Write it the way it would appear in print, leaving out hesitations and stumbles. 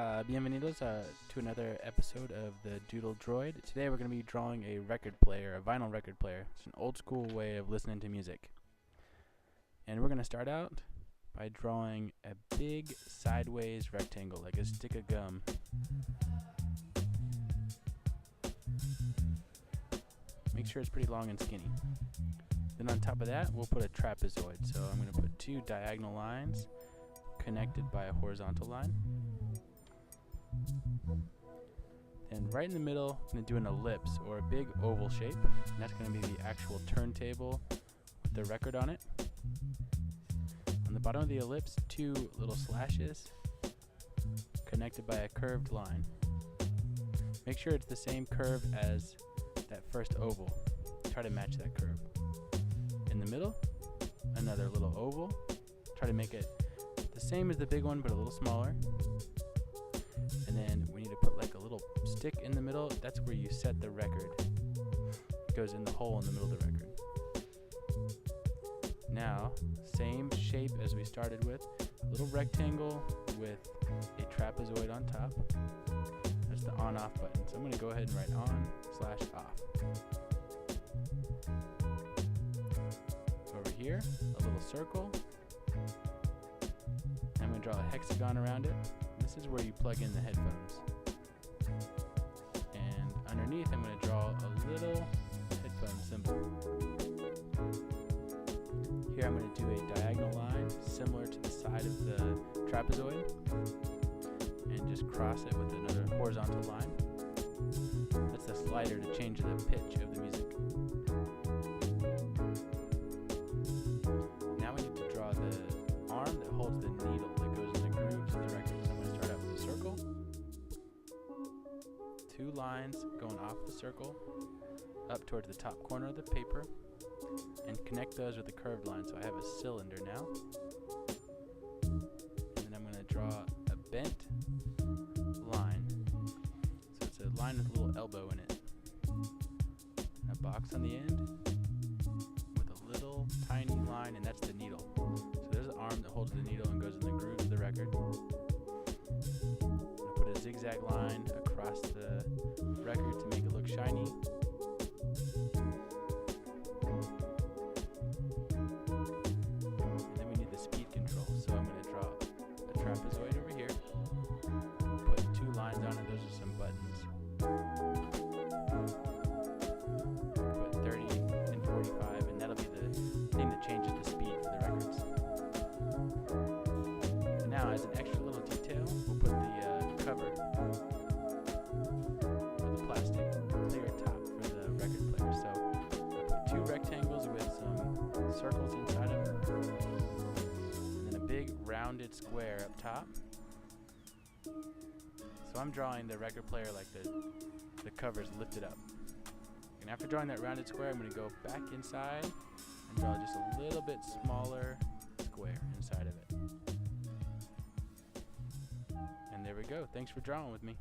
bienvenidos to another episode of the Doodle Droid. Today we're going to be drawing a record player, a vinyl record player. It's an old school way of listening to music. And we're going to start out by drawing a big sideways rectangle, like a stick of gum. Make sure it's pretty long and skinny. Then on top of that, we'll put a trapezoid. So I'm going to put two diagonal lines connected by a horizontal line. And right in the middle, I'm going to do an ellipse or a big oval shape. And that's going to be the actual turntable with the record on it. On the bottom of the ellipse, two little slashes connected by a curved line. Make sure it's the same curve as that first oval. Try to match that curve. In the middle, another little oval. Try to make it the same as the big one, but a little smaller. And then we need to put like a little stick in the middle. That's where you set the record. It goes in the hole in the middle of the record. Now, same shape as we started with. A little rectangle with a trapezoid on top. That's the on-off button. So I'm going to go ahead and write on/off. Over here, a little circle. I'm going to draw a hexagon around it. This is where you plug in the headphones. And underneath, I'm going to draw a little headphone symbol. Here I'm going to do a diagonal line similar to the side of the trapezoid. And just cross it with another horizontal line. That's the slider to change the pitch of the music. Now we need to draw the arm that holds the needle that goes in the grooves of the record. So I'm going to start out with a circle. Two lines going off the circle up towards the top corner of the paper. And connect those with a curved line. So I have a cylinder now. And then I'm going to draw a bent line. So it's a line with a little elbow in it. A box on the end with a little tiny line, and that's the needle. So there's an arm that holds the needle and goes in the grooves of the record. I'm going to put a zigzag line across the record to make it look shiny. And then we need the speed control. So I'm going to draw a trapezoid over here. Put two lines on it. Those are some buttons. Put 30 and 45, and that'll be the thing that changes the speed for the records. And now, as an extra little detail, we'll put the cover, or the plastic clear top for the record player. So I put two rectangles with some circles inside of it, and then a big rounded square up top. So I'm drawing the record player like the cover's lifted up. And after drawing that rounded square, I'm going to go back inside and draw just a little bit smaller square inside of it. And there we go. Thanks for drawing with me.